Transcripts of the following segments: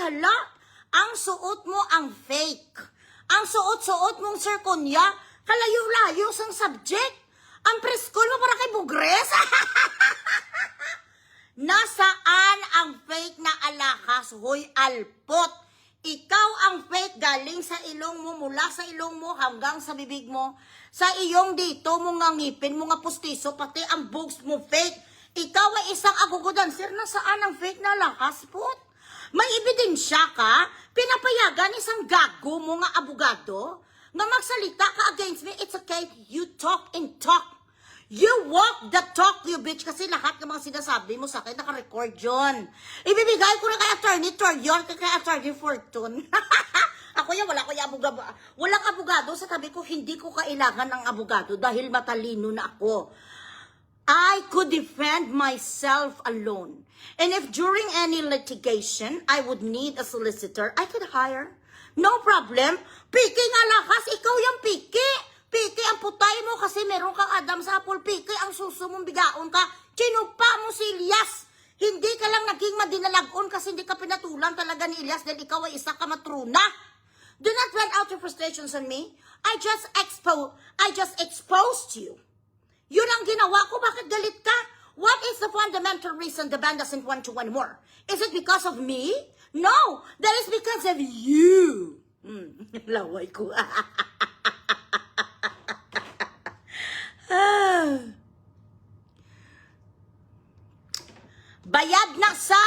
hala, ang suot mo ang fake. Ang suot-suot mong Sir Kunya, kalayo-layo sang subject. Ang preschool mo para kay Bugres. Nasaan ang fake na alahas? Hoy, alpot. Ikaw ang fake galing sa ilong mo, mula sa ilong mo hanggang sa bibig mo. Sa iyong dito mo nga ngipin mo nga pustiso, pati ang bugs mo fake. Ikaw ay isang agugudan. Sir, nasaan ang fake na alahas, pot? May ebidensya ka? Pinapayagan isang gago mo nga abogado? Nga magsalita ka against me? It's okay. You talk and talk. You walk the talk, you bitch. Kasi lahat ng mga sinasabi mo sa akin, naka-record yun. Ibibigay ko na kay Attorney Torion, kay Attorney Fortune. Ako yan, wala ko yung abogado. Walang abogado sa tabi ko, hindi ko kailangan ng abogado dahil matalino na ako. I could defend myself alone. And if during any litigation, I would need a solicitor, I could hire. No problem. Piki nga lakas, ikaw yung piki. Piki ang putay mo kasi meron kang Adam sa apple. Piki ang suso mong bigaon ka. Chinupa mo si Elias. Hindi ka lang naging madinalagon kasi hindi ka pinatulan talaga ni Elias dahil ikaw ay isa ka matruna. Do not vent out your frustrations on me. I just exposed you. Yun ang ginawa ko. Bakit galit ka? What is the fundamental reason the band doesn't want you anymore? Is it because of me? No, that is because of you. Laway ko. Bayad na sa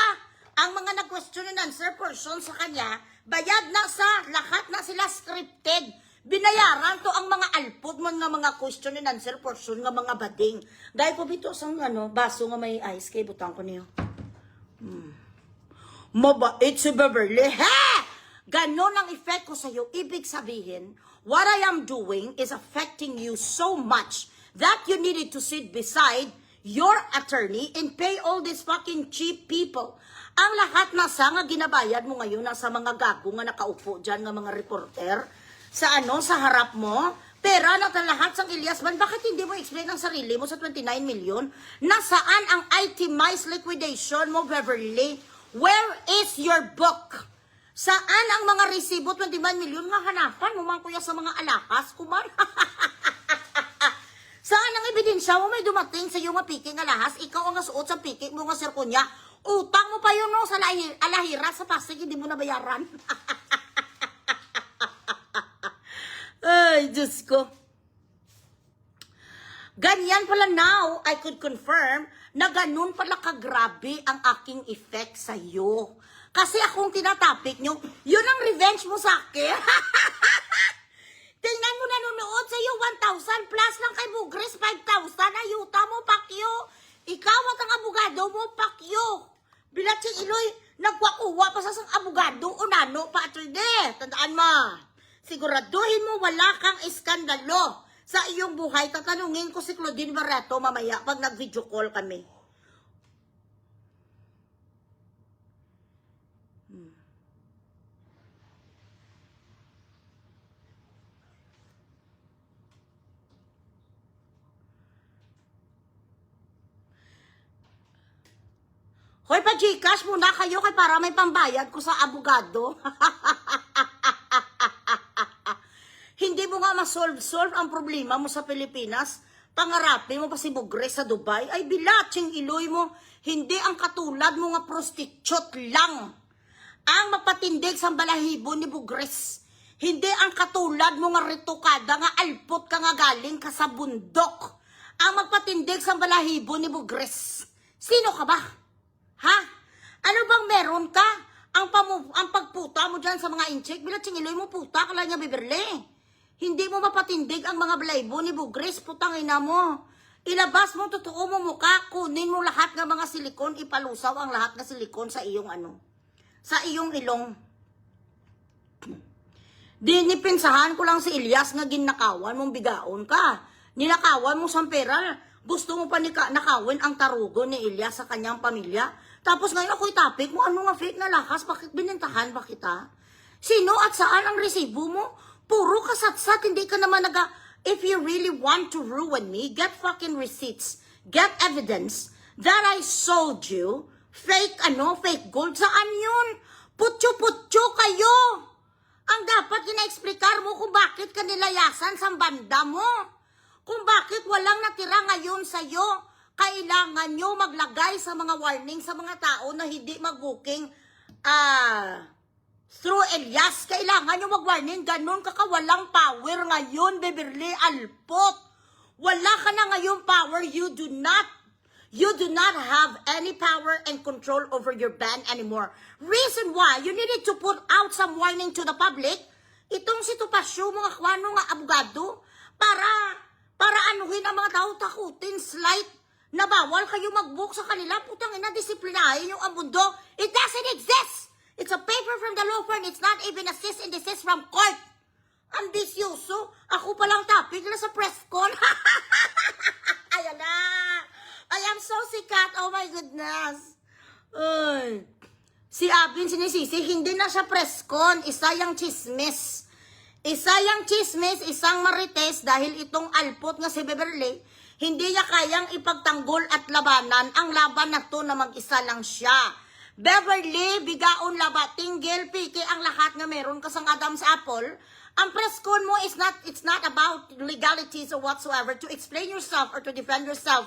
ang mga nag-question and answer portion sa kanya, bayad na sa lahat na sila scripted. Binayaran to ang mga alpod man nga mga question and answer portion nga mga bading. Dahil po bito sa baso nga may ice kay butang ko niyo. Mabait si Beverly. Ha! Ganon ang effect ko sa'yo. Ibig sabihin, what I am doing is affecting you so much that you needed to sit beside your attorney and pay all these fucking cheap people. Ang lahat na sa nga ginabayad mo ngayon nasa mga gago nga nakaupo dyan nga mga reporter sa sa harap mo. Pera na lahat sang Elias man, bakit hindi mo explain ang sarili mo sa 29 million? Nasaan ang itemized liquidation mo, Beverly? Where is your book? Saan ang mga resibo 21 million nga hanapan mo man kuya sa mga alahas kuman? Saan ang ebidensya mo may dumating sa iyo nga piking alahas? Ikaw ang nasuot sa piking mo nga Sir Kunya. Utang mo pa yun no, sa alahira sa Pasig, hindi mo nabayaran. Ay, Diyos ko. Ganyan pala now, I could confirm na ganun pala kagrabe ang aking effect sa iyo. Kasi akong tinatapik nyo, yun ang revenge mo sa akin. Tingnan mo nanonood sa iyo, 1,000 plus lang kay Bugres, 5,000. Ayuta mo, pakyo. Ikaw at ang abogado mo, pakyo. Bilat si Iloy, nagwakuha pa sa abogado, unano, patride. Tandaan mo. Siguraduhin mo wala kang iskandalo sa iyong buhay. Tatanungin ko si Claudine Barreto mamaya pag nag-video call kami. Hoy, pa-Gcash muna kayo kay para may pambayad ko sa abogado. Hindi mo nga ma-solve ang problema mo sa Pilipinas. Pangarapin mo pa si Bugres sa Dubai. Ay, bilatsing iloy mo. Hindi ang katulad mo nga prostitute lang ang mapatindig sa balahibo ni Bugres. Hindi ang katulad mo nga ritukada nga alpot ka nga galing ka sa bundok ang magpatindig sa balahibo ni Bugres. Sino ka ba? Ha? Ano bang meron ka? Ang pagputa mo dyan sa mga incheck, bilatsing iloy mo puta ka lang niya, Beverly. Hindi mo mapatindig ang mga balaybo ni Bugres, putang ina mo. Ilabas mo totoo mo mukha, kunin mo lahat ng mga silikon, ipalusaw ang lahat ng silikon sa iyong sa iyong ilong. Dinipinsahan ko lang si Elias nga ginakawan mong bigaon ka. Ninakawan mo sa pera, gusto mo pa nakawin ang tarugo ni Elias sa kanyang pamilya. Tapos ngayon ako'y topic mo, ano nga fake na lakas, bakit binintahan ba kita? Sino at saan ang resibo mo? Puro kasatsat, hindi ka naman if you really want to ruin me, get fucking receipts, get evidence that I sold you, fake gold, saan yun? Putyo bakit ka nilayasan sa banda mo? Kung bakit walang natira ngayon sa'yo, kailangan nyo maglagay sa mga warning sa mga tao na hindi mag-booking through Elias. Kailangan nyo mag-warning, ganun kakawalang power ngayon, Beverly Alpot. Wala ka na ngayon power, you do not have any power and control over your band anymore. Reason why you needed to put out some warning to the public, itong sitwasyon mga kwano nga abogado, para anuhin ang mga tao, takutin, slight, na bawal kayo mag-book sa kanila, putang ina, disiplinahin yung abundo. It doesn't exist. It's a paper from the law firm. It's not even a cease and desist from court. Ambisyoso. Ako palang topic na sa press con. Ayan na. I am so sikat. Oh my goodness. Ay. Si Abin sinisisi, hindi na siya press con. Isa yung chismis. Isang marites dahil itong alpot nga si Beverly, hindi niya kayang ipagtanggol at labanan ang laban na to na mag-isa lang siya. Beverly, bigaon laba, tinggil, piki ang lahat nga meron ka sang Adam's apple. Ang press con mo it's not about legalities or whatsoever to explain yourself or to defend yourself.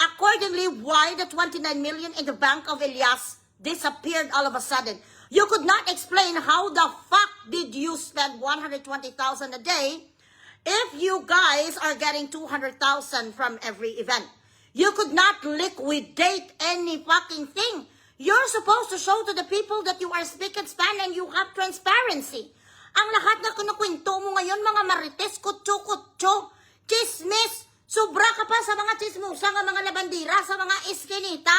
Accordingly, why the 29 million in the bank of Elias disappeared all of a sudden? You could not explain how the fuck did you spend 120,000 a day if you guys are getting 200,000 from every event. You could not liquidate any fucking thing. You're supposed to show to the people that you are speak and span and you have transparency. Ang lahat na kinukwento mo ngayon, mga marites, kutso-kutso, chismis, sobra ka pa sa mga chismusa, nga mga labandira, sa mga iskinita.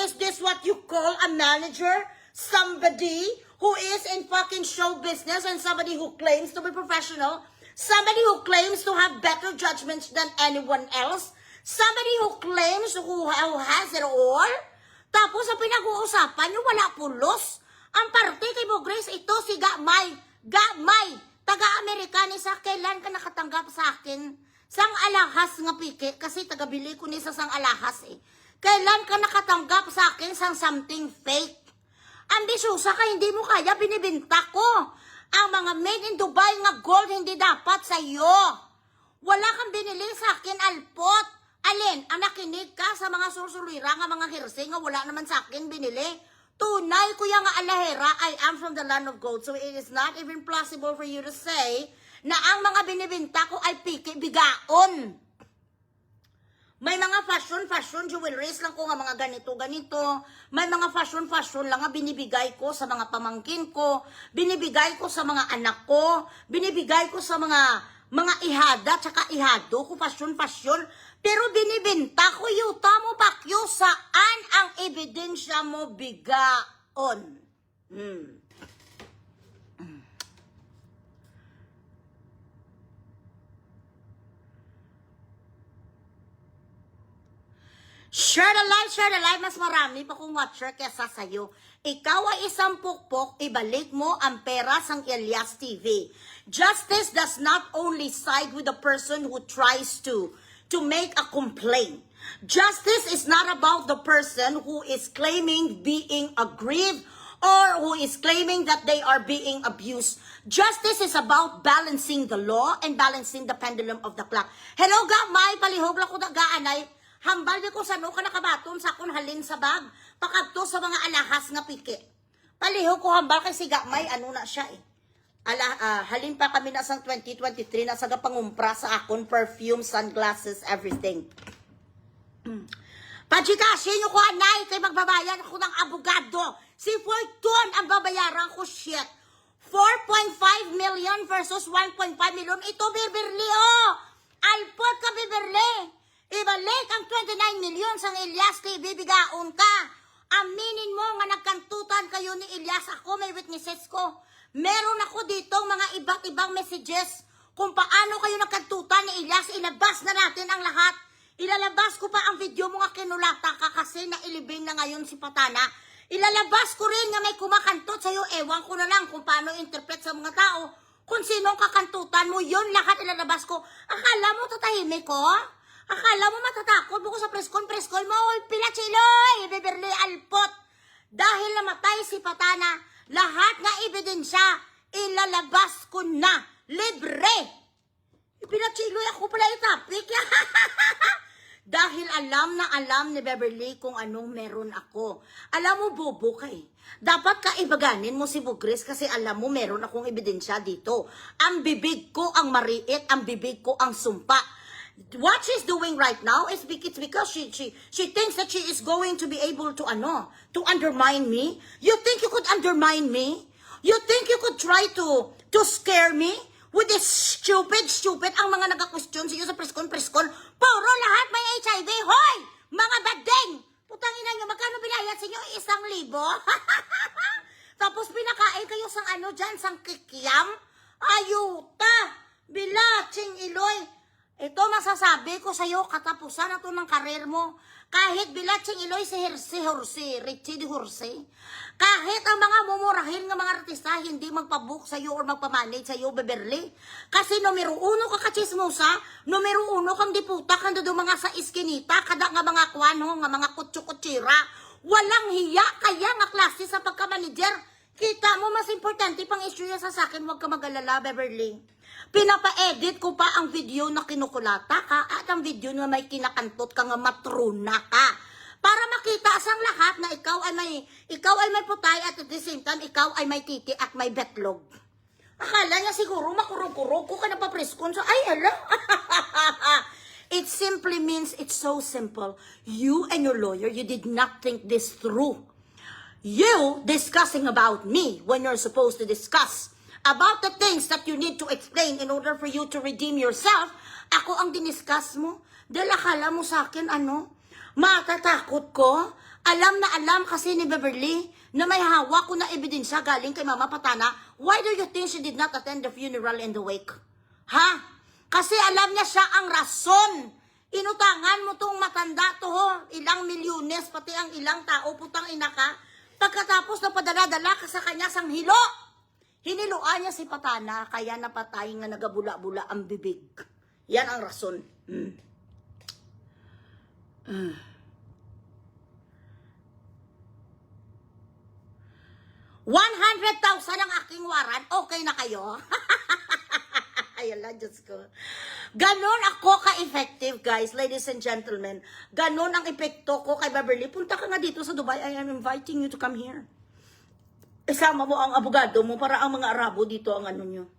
Is this what you call a manager? Somebody who is in fucking show business and somebody who claims to be professional, somebody who claims to have better judgments than anyone else, somebody who claims who has it all. Tapos sa pinag-uusapan nyo, wala pulos. Ang parte kay Mo Grace, ito si Gamay, taga-Amerikanisa. Kailan ka nakatanggap sa akin? Sang alahas nga pike, kasi taga-bili ko ni sa sang alahas eh. Kailan ka nakatanggap sa akin sang something fake? Ambisyosa ka, hindi mo kaya, binibinta ko. Ang mga made in Dubai nga gold, hindi dapat sa iyo. Wala kang binili sa akin, Alpot. Alin, ang nakinig ka sa mga susulira nga mga hirse nga wala naman sa akin binili. Tunay ko yung alahera, I am from the land of gold. So it is not even plausible for you to say na ang mga binibinta ko ay piki, bigaon. May mga fashion jewelries lang ko nga mga ganito. May mga fashion lang nga binibigay ko sa mga pamangkin ko, binibigay ko sa mga anak ko, binibigay ko sa mga ihada, tsaka ihado ko, fashion. Pero binibenta ko, yuta mo bakyo, saan ang ebidensya mo, bigaon? Share the live, mas marami pa kong watcher kesa sa'yo. Ikaw ay isang pukpok, ibalik mo ang pera sang Elias TV. Justice does not only side with the person who tries to make a complaint. Justice is not about the person who is claiming being aggrieved or who is claiming that they are being abused. Justice is about balancing the law and balancing the pendulum of the clock. Hello, Gamay, palihog lang ko na gaanay. Hambal di ko sa ka nakabaton sa akong halin sa bag. Pakadto sa mga alahas nga piki. Palihog ko hambal kay si Gamay, ano na siya eh. Halin pa kami na sang 2023 na sa pangumpra sa akon perfume, sunglasses, everything. Pagkikasin nyo ko anay kay magbabayan ako ng abogado. Si Fortune ang babayaran ko, shit. 4.5 million versus 1.5 million. Ito, Beverly, oh! Alpot ka, Beverly! Ibalik ang 29 million sang Elias TV, bigaon ka. Aminin mo nga nagkantutan kayo ni Elias. Ako, may witnesses ko. Meron ako dito mga iba't ibang messages kung paano kayo nagkantutan ni Elias. Ilabas na natin ang lahat. Ilalabas ko pa ang video mo nga kinulata ka kasi nailibing na ngayon si Patana. Ilalabas ko rin nga may kumakantot sa'yo. Ewan ko na lang kung paano interpret sa mga tao. Kung sinong kakantutan mo, yun lahat ilalabas ko. Akala mo tatahimik ko? Akala mo matatakot mo ko sa press con mo? Pila chiloy, Beverly Alpot. Dahil namatay si Patana, lahat nga ebidensya, ilalabas ko na. Libre. Pinachiloy ako pala yung topic. Dahil alam ni Beverly kung anong meron ako. Alam mo, bobo ka eh. Dapat kaibaganin mo si Bugres kasi alam mo meron akong ebidensya dito. Ang bibig ko ang mariit, ang bibig ko ang sumpa. What she's doing right now is because she thinks that she is going to be able to undermine me. You think you could undermine me? You think you could try to scare me? With this stupid, ang mga nag-question sa iyo sa preskon, puro lahat may HIV. Hoy! Mga badeng! Putangin nyo, magkano binayad sa inyo? 1,000? Tapos pinakain kayo sang dyan, sang kikiam? Ayuta! Bilaching iloy! Ito masasabi ko sa iyo, katapusan na to ng karir mo. Kahit bilaching iloy si Richie de Horse, kahit ang mga mumurahin ng mga artista hindi magpabook sa iyo or magpamanage sa iyo, Beverly. Kasi numero 1 ka kachismosa, numero 1 kang diputa, kang do mga sa iskinita, kada nga mga kwano, nga mga kutsu-kutsira. Walang hiya kaya nga klase sa pagka-manager. Kita mo, mas importante pang issue sa akin, huwag ka mag-alala, Beverly. Pinapa-edit ko pa ang video na kinukulata ka at ang video na may kinakantot ka nga matruna ka. Para makita sang lahat na ikaw ay may putay at at the same time ikaw ay may titi at may betlog. Akala niya siguro makurog-kurog ko ka na papreskon. So, ay, hala. It simply means it's so simple. You and your lawyer, you did not think this through. You discussing about me when you're supposed to discuss about the things that you need to explain in order for you to redeem yourself, ako ang diniscuss mo. Dahil akala mo sa akin, matatakot ko. Alam na alam kasi ni Beverly na may hawak ko na ebidensya galing kay Mama Patana. Why do you think she did not attend the funeral and the wake? Ha? Kasi alam niya siya ang rason. Inutangan mo tong matanda to ho. Ilang milyones, pati ang ilang tao, putang ina ka. Pagkatapos na padala-dala ka sa kanya sang hilo. Hiniluan niya si Patana, kaya napatay nga nagabula-bula ang bibig. Yan ang rason. 100,000 ang aking waran, okay na kayo? Ayala, Diyos ko. Ganon ako ka-effective, guys, ladies and gentlemen. Ganon ang epekto ko kay Beverly. Punta ka nga dito sa Dubai. I am inviting you to come here. Isama mo ang abogado mo para ang mga Arabo dito ang nyo.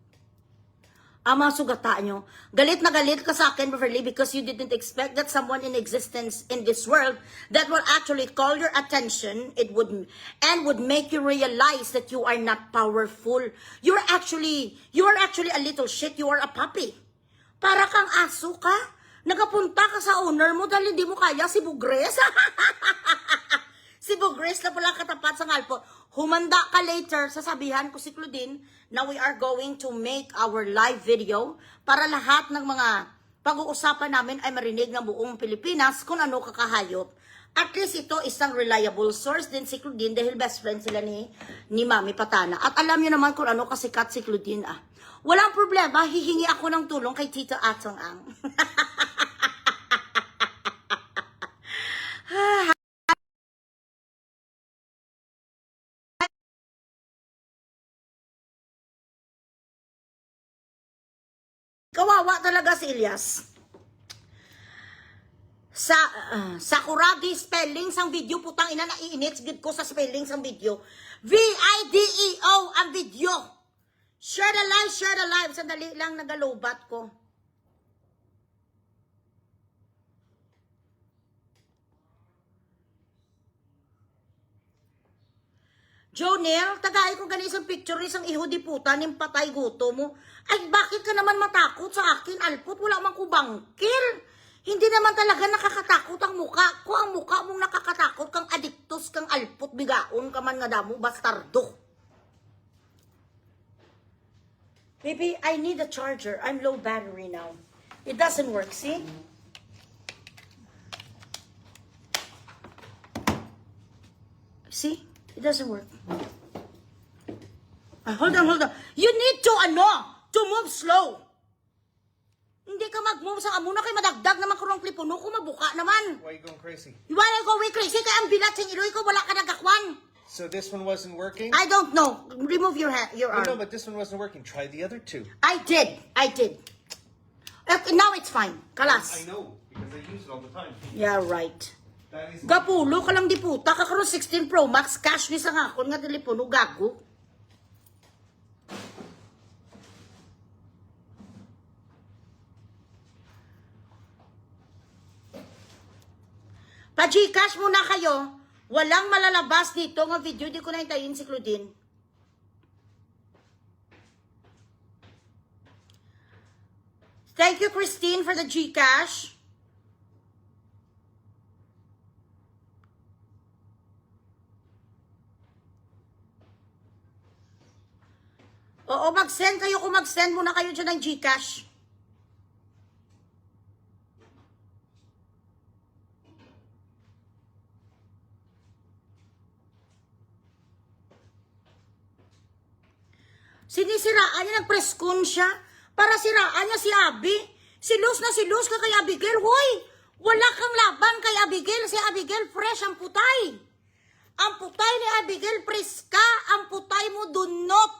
Ang mga sugata nyo. Galit na galit ka sa akin, Beverly, because you didn't expect that someone in existence in this world that will actually call your attention and would make you realize that you are not powerful. You are actually a little shit. You are a puppy. Para kang aso ka. Nagapunta ka sa owner mo dahil hindi mo kaya si Bugres. Si Bugres na pala katapat sa ngalpo. Humanda ka later, sasabihan ko si Claudine na we are going to make our live video para lahat ng mga pag-uusapan namin ay marinig ng buong Pilipinas kung ano kakahayop. At least ito isang reliable source din si Claudine dahil best friend sila ni Mami Patana. At alam niyo naman kung ano kasikat si Claudine. Walang problema, hihingi ako ng tulong kay Tita Atong Ang. Kawawa talaga si Ilyas. Sakuragi spelling sang video, putang ina, naiinit gid ko sa spelling sang video. VIDEO ang video. Share the live. Sandali lang, nagalobat ko. Jonel, tagay koganisang picture isang iho di puta ning patay guto mo. Ay, bakit ka naman matakot sa akin, Alput? Wala man ko bangkil. Hindi naman talaga nakakatakot ang muka ko. Ang muka mong nakakatakot kang adiktos, kang Alput, bigaon ka man nga damo, bastardo. Baby, I need a charger. I'm low battery now. It doesn't work, see? See? It doesn't work. Hold on. You need to move slow. Hindi ka mag-move sa amo na kay madagdag naman kurong klipuno ko mabuka naman. Why are you going crazy? Why are you going crazy? Kaya ang bilat sa iloy ko, wala ka nagakwan. So this one wasn't working? I don't know. Remove your arm. No, but this one wasn't working. Try the other two. I did. Now it's fine. I Kalas. know, because I use it all the time. Yeah, right. That is Gapulo ka lang di puta. Kakaroon 16 Pro Max. Cash ni sa ngakon nga telepono. Gago. Pa-Gcash muna kayo. Walang malalabas dito nga video. Di ko na hintayin si Claudine. Thank you, Christine, for the Gcash. Oo, mag-send kayo. Kung mag-send muna kayo dyan ng Gcash. Sinisiraan niya, nag-press-con siya. Para siraan niya si Abby. Si Luz ka kay Abigail. Hoy! Wala kang laban kay Abigail. Si Abigail fresh ang putay. Ang putay ni Abigail preska. Ang putay mo dunot.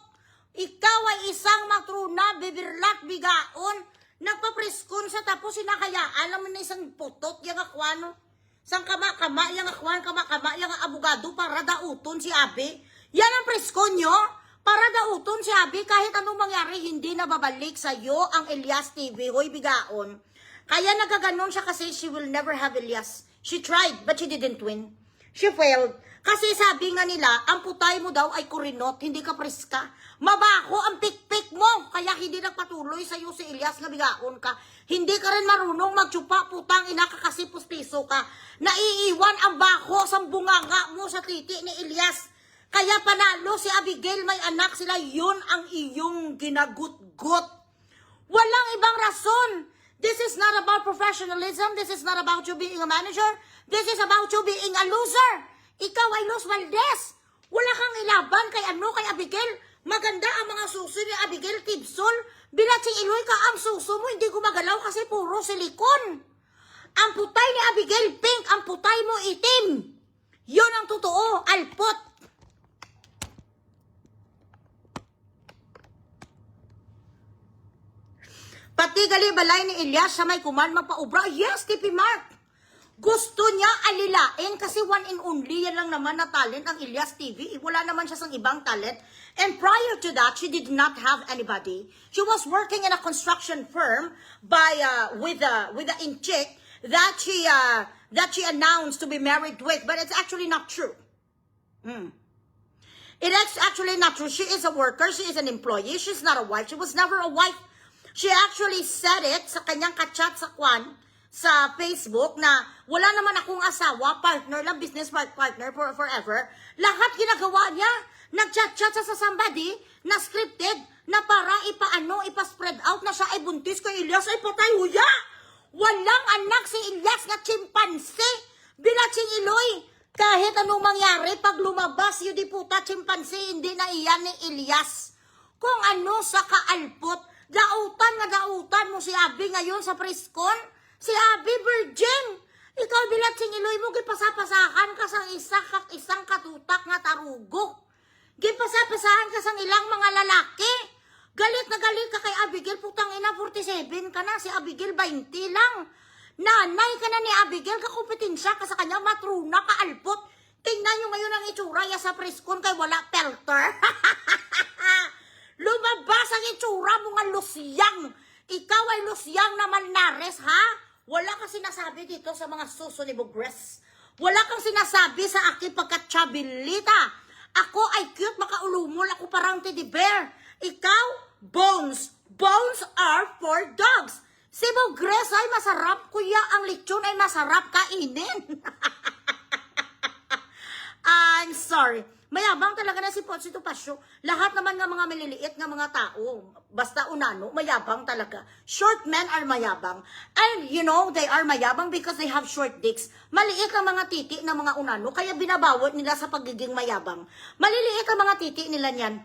Ikaw ay isang matruna, bibirlak, bigaon. Nagpa-preskon sa tapos sinakayaan naman na isang putot. Yung akwano. Sang kama-kama, yung akwan, kama-kama, yung abogado para dauton si Abby. Yan ang preskon nyo. Para dauton si Abby, kahit anong mangyari, hindi na babalik sa'yo ang Elias TV. Hoy, bigaon. Kaya nagaganon siya kasi she will never have Elias. She tried, but she didn't win. She failed. Kasi sabi nga nila, ang putay mo daw ay kurinot, hindi ka preska. Mabaho ang pikpik mo, kaya hindi nagpatuloy sa'yo si Elias na bigaon ka. Hindi ka rin marunong magtsupa, putang ina ka kasi pustiso ka. Naiiwan ang bako sa bunganga mo sa titi ni Elias. Kaya panalo si Abigail, may anak sila, yun ang iyong ginagut-gut. Walang ibang rason. This is not about professionalism. This is not about you being a manager. This is about you being a loser. Ikaw ay Luz Valdez. Wala kang ilaban kay Abigail. Maganda ang mga suso ni Abigail Tibsol. Bilatsing iloy ka ang suso mo, hindi gumagalaw kasi puro silikon. Ang putay ni Abigail pink, ang putay mo itim. Yun ang totoo, alpot. Pati gali-balay ni Elias sa may kuman magpaubra. Yes, TP Mark. Gusto niya alilain kasi one and only yan lang naman na talent ang Elias TV. Wala naman siya sa ibang talent. And prior to that, she did not have anybody. She was working in a construction firm with a in-chick that she announced to be married with. But it's actually not true. It is actually not true. She is a worker. She is an employee. She's not a wife. She was never a wife. She actually said it sa kanyang kachat sa Facebook na wala naman akong asawa, partner lang, business partner for forever. Lahat ginagawa niya. Nag-chat-chat sa somebody na scripted na para ipa-spread out na siya ay buntis kay Elias ay patay huya. Walang anak si Elias na chimpanse. Bilatsing iloy. Kahit anong mangyari, pag lumabas yung di puta chimpanse, hindi na iyan ni Elias. Kung ano sa kaalpot, dautan mo si Abby ngayon sa preskon. Si Abby virgin. Ikaw bilatsing iloy mo, gipasapasahan ka sa isang katutak nga tarugok. Gipasapasahan ka sa ilang mga lalaki. Galit na galit ka kay Abigail, putang ina, 47 ka na, si Abigail 20 lang. Nanay ka na ni Abigail, kakumpetensya ka sa kanya, matruna ka alpot. Tingnan nyo ngayon ang itsura ya sa preskon kay wala pelter. Lumabas ang itsura mo nga lusyang. Ikaw ay lusyang na malnares, ha? Wala kang sinasabi dito sa mga suso ni Bugres. Wala kang sinasabi sa aking pagkatsabilita. Ako ay cute, makaulumol ako parang teddy bear. Ikaw, bones. Bones are for dogs. Si Bugres ay masarap, kuya. Ang lechon ay masarap kainin. I'm sorry. Mayabang talaga na si Poncito Pasio. Lahat naman ng mga maliliit na mga tao, basta unano, mayabang talaga. Short men are mayabang. And you know, they are mayabang because they have short dicks. Maliit ang mga titi ng mga unano, kaya binabawat nila sa pagiging mayabang. Maliliit ang mga titi nila niyan.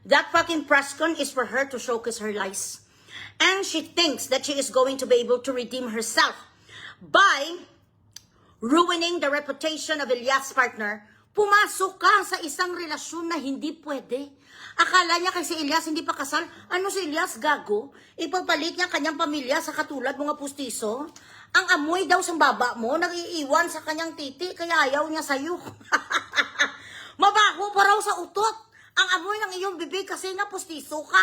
That fucking press con is for her to showcase her lies. And she thinks that she is going to be able to redeem herself by ruining the reputation of Elias' partner Pumasok ka sa isang relasyon na hindi pwede. Akala niya kay si Elias hindi pa kasal. Ano si Elias, gago? Ipagpalit niya kanyang pamilya sa katulad mga pustiso. Ang amoy daw sa baba mo, nag-iiwan sa kanyang titi, kaya ayaw niya sa'yo. Mabaho pa raw sa utot. Ang amoy ng iyong bibig kasi nga pustiso ka.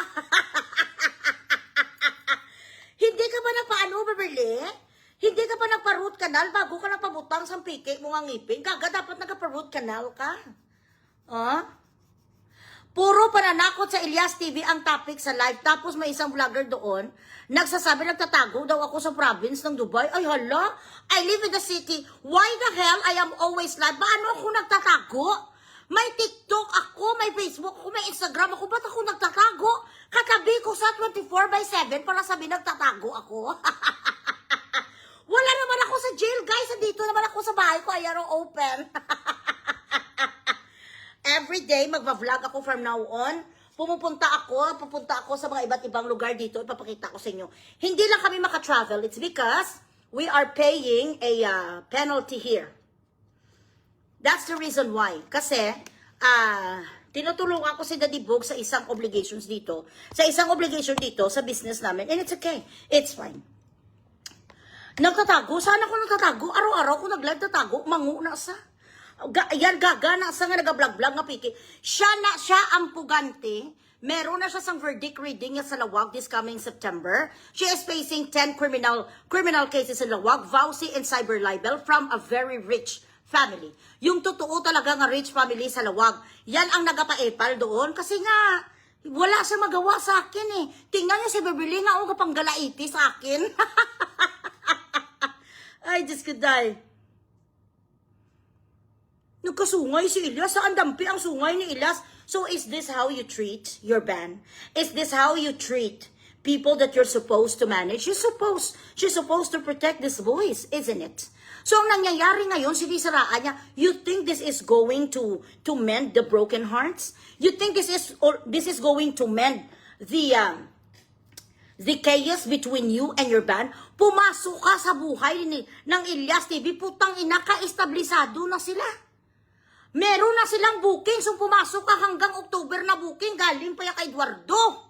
Hindi ka ba nagpaano, Beverly? Hindi ka pa nagpa-root canal bago ka nagpabutang sa piki mo nga ngipin? Kaga, dapat nagpa-root canal ka. Puro pananakot sa Elias TV ang topic sa live. Tapos may isang vlogger doon, nagsasabi, nagtatago daw ako sa province ng Dubai. Ay hala, I live in the city. Why the hell I am always live? Paano ako nagtatago? May TikTok ako, may Facebook ako, may Instagram ako. Ba't ako nagtatago? Katabi ko sa 24/7 para sabi nagtatago ako. Wala naman ako sa jail, guys. Dito naman ako sa bahay ko. Ayan ang open. Every day, magva-vlog ako from now on. Pupunta ako sa mga iba't ibang lugar dito. Ipapakita ko sa inyo. Hindi lang kami maka-travel. It's because we are paying a penalty here. That's the reason why. Kasi, tinutulungan ko si Daddy Bog sa isang obligations dito. Sa isang obligation dito, sa business namin. And it's okay. It's fine. Nagtatago? Saan ako nagtatago? Araw-araw ko nag-live tatago. Manguna sa. Yan gagana sa nga nag-vlog-vlog nga piki. Siya ang pugante. Meron na siya sang verdict reading niya sa Lawag this coming September. She is facing 10 criminal cases in Lawag, vowsy and cyber libel from a very rich family. Yung totoo talaga nga rich family sa Lawag. Yan ang nagapa-epal doon kasi nga wala siya magawa sa akin eh. Tingnan niyo si Beverly nga ako kapanggalaiti sa akin. Ay, Diyos ko, die. Nagkasungay si Elias. Saan dampi ang sungay ni Elias? So, is this how you treat your band? Is this how you treat people that you're supposed to manage? She's supposed to protect this voice, isn't it? So, ang nangyayari ngayon, sinisiraan niya, you think this is going to mend the broken hearts? You think this is going to mend the chaos between you and your band? Pumasok ka sa buhay ng Elias TV, putang ina ka, establisado na sila. Meron na silang booking, so pumasok ka hanggang October na booking, galing pa yan kay Eduardo.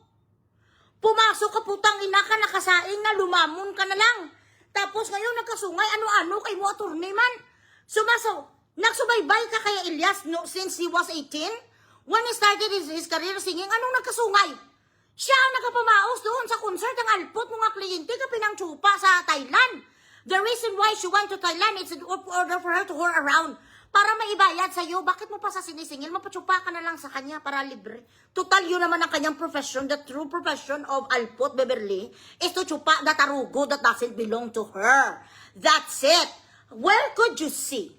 Pumasok ka, putang ina ka, nakasaing na, lumamon ka na lang. Tapos ngayon nagkasungay, ano-ano kay mo attorney man. Nagsubaybay ka kay Elias since he was 18? When he started his career singing, anong nagkasungay? Siya ang nagpapamaos doon sa concert ng alpot mga kliyente ka pinangtsupa sa Thailand. The reason why she went to Thailand is in order for her to whore around. Para maibayad sa'yo, bakit mo pa sa sinisingil? Mapatsupa ka na lang sa kanya para libre. Total yun naman ang kanyang profession. The true profession of Alpot Beverly is to tsupa that arugo that doesn't belong to her. That's it. Where could you see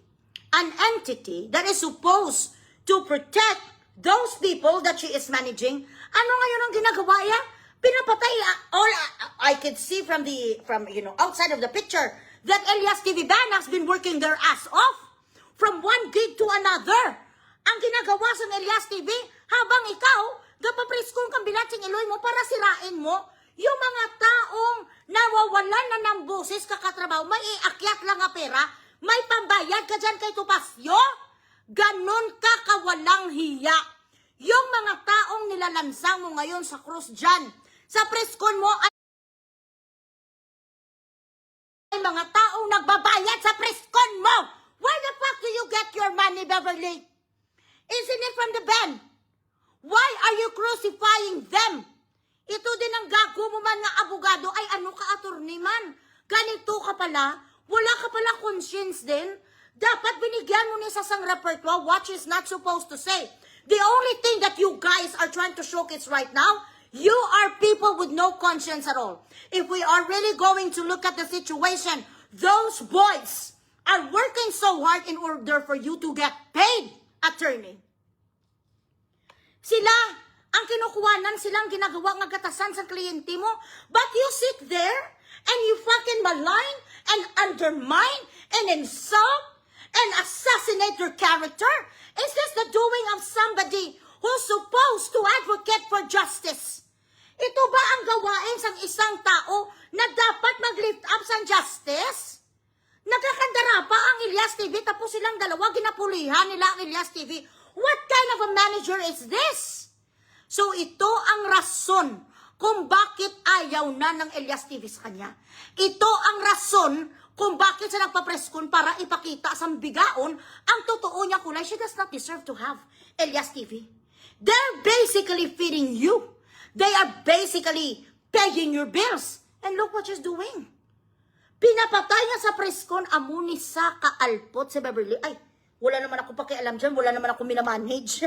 an entity that is supposed to protect those people that she is managing? Ano ngayon ang ginagawa niya? Pinapatay. All I could see from outside of the picture that Elias TV Band has been working their ass off. From one gig to another. Ang ginagawa sa Elias TV, habang ikaw, gapapriskong kang bilatsing iloy mo para sirain mo, yung mga taong nawawalan na ng boses kakatrabaho, may iakyat lang nga pera, may pambayad ka dyan kay Tupasyo, ganon ka kawalang hiya. Yung mga taong nilalansang mo ngayon sa krus dyan, sa preskon mo ay mga taong nagbabayad sa preskon mo. Where the fuck do you get your money, Beverly? Isn't it from the band? Why are you crucifying them? Ito din ang gago mo man nga abogado. Ay, ano ka, attorney man? Ganito ka pala? Wala ka pala conscience din? Dapat binigyan mo niya sa sang repertoire what she's not supposed to say. The only thing that you guys are trying to showcase right now, you are people with no conscience at all. If we are really going to look at the situation, those boys are working so hard in order for you to get paid, attorney. Sila, ang kinukuhanan, silang ginagawa ng gatasan sa kliyente mo, but you sit there and you fucking malign and undermine and insult and assassinate your character. Is this the doing of somebody who's supposed to advocate for justice? Ito ba ang gawain sa isang tao na dapat mag-lift up sa justice? Nagkakandara pa ang Elias TV, tapos silang dalawa, ginapulihan nila ang Elias TV. What kind of a manager is this? So ito ang rason kung bakit ayaw na ng Elias TV sa kanya. Ito ang rason kung bakit siya nagpapreskon para ipakita sa bigaon ang totoo niya kulay. She does not deserve to have Elias TV. They're basically feeding you. They are basically paying your bills. And look what she's doing. Pinapatay nga sa preskon, amuni sa kaalpot si Beverly. Ay, wala naman ako pakialam dyan, wala naman ako minamanage.